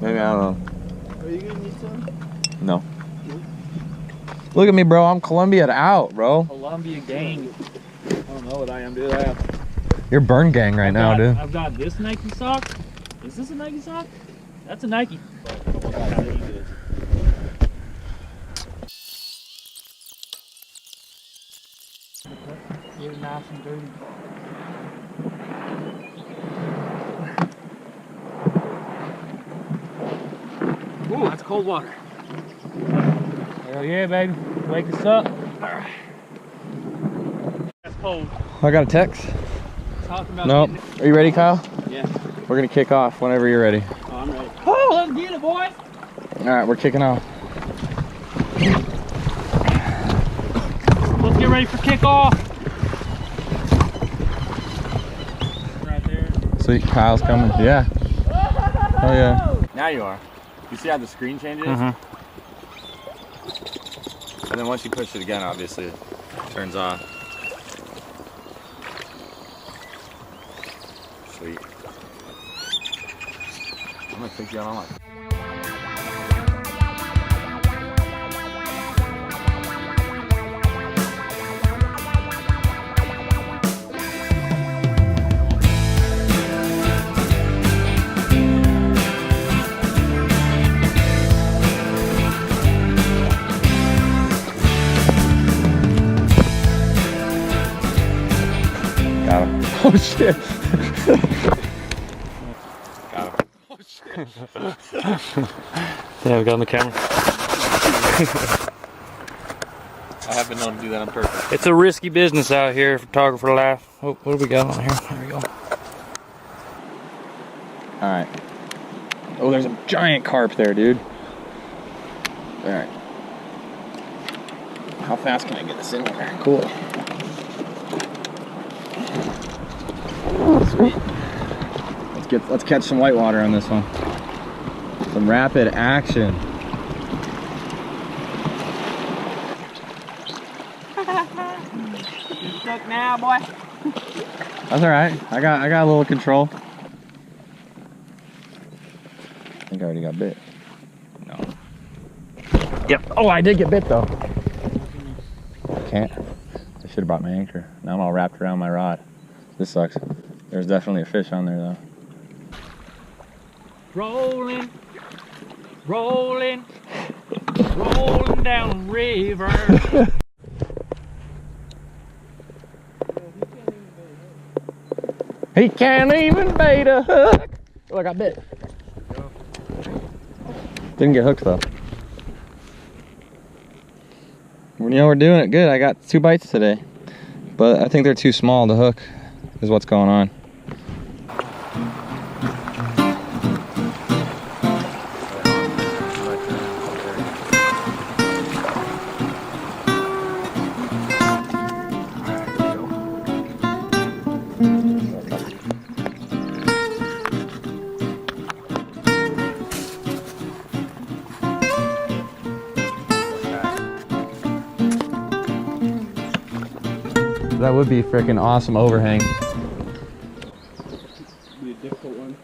Maybe, I don't know. Are you gonna need some? No. Look at me, bro. I'm Colombia'd out, bro. Columbia gang. I don't know what I am, dude. You're burn gang right now, dude. I've got this Nike sock. Is this a Nike sock? That's a Nike. Get it nice and dirty. Ooh, that's cold water. Hell yeah, baby. Wake us up. Alright. That's cold. I got a text. Talking about Nope. Are you ready, Kyle? Yeah. We're gonna kick off whenever you're ready. Oh, I'm ready. Oh, let's get it, boys. Alright, we're kicking off. Let's get ready for kickoff. Right there. Sweet, Kyle's coming. Yeah. Oh yeah. Now you are. You see how the screen changes? Mm-hmm. And then once you push it again, obviously, it turns on. Sweet. I'm gonna take you out on my... Got him. Oh shit. Got him. Oh shit. Yeah, we got on the camera. I have been known to do that on purpose. It's a risky business out here, photographer life. Oh, what do we got on here? There we go. Alright. Oh, there's a giant carp there, dude. Alright. How fast can I get this in here? Cool. Sweet. Let's catch some whitewater on this one. Some rapid action. You stuck now, boy. That's alright. I got a little control. I think I already got bit. No. Yep. Oh, I did get bit though. Can't. I should have brought my anchor. Now I'm all wrapped around my rod. This sucks. There's definitely a fish on there though. Rolling, rolling, rolling down the river. He can't even bait a hook. Oh, I got bit. Didn't get hooked though. You know, we're doing it good. I got 2 bites today, but I think they're too small to hook, is what's going on. That would be a freaking awesome overhang. Be a difficult one.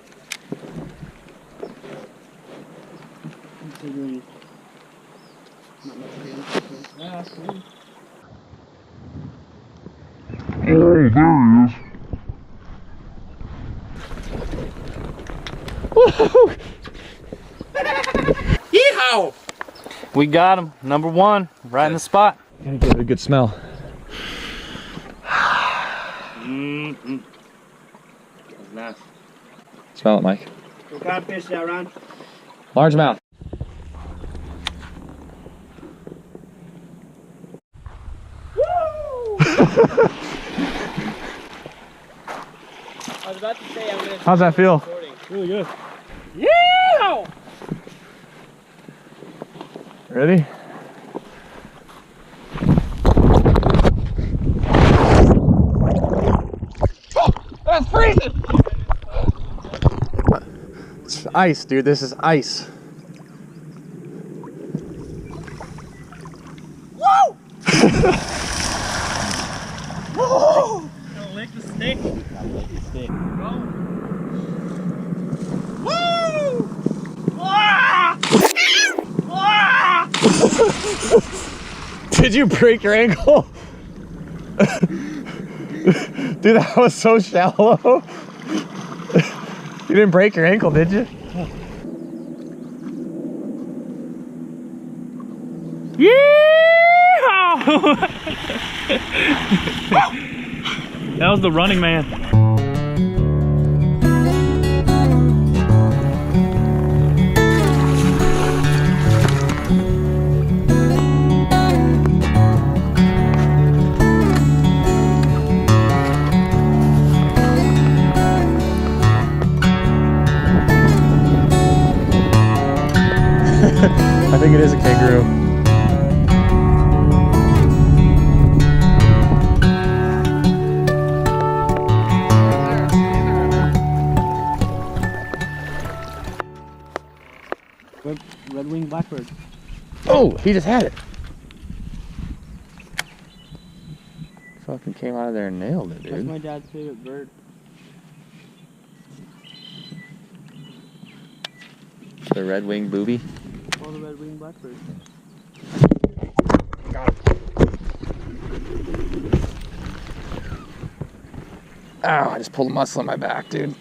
Oh, there he is. Yeehaw! We got him. Number 1, right in the spot. Gotta give it a good smell. That's nice. Smell it, Mike. What kind of fish is that, Ron? Largemouth. Woo! I was about to say I'm gonna. How's that feel? Really good. Yeah! Ready? That's freezing! It's ice, dude. This is ice. Woo! Woo! Gonna lick the stick. Gotta lick the stick. Go. Woo! Whoa! Did you break your ankle? Dude, that was so shallow. You didn't break your ankle, did you? Yeah! That was the running man. I think it is a kangaroo. Red-winged blackbird. Oh, he just had it. Fucking came out of there and nailed it, dude. That's my dad's favorite bird. The red-winged booby. All the red-winged blackbird. Got it. Ow, I just pulled a muscle in my back, dude.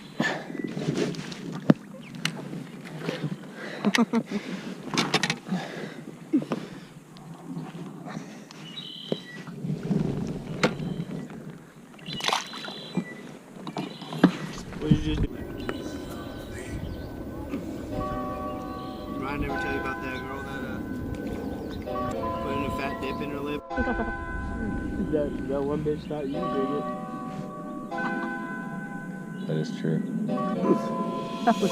What did you do? Ryan never tell you about that girl that put in a fat dip in her lip? that one bitch thought you did it. That is true. That was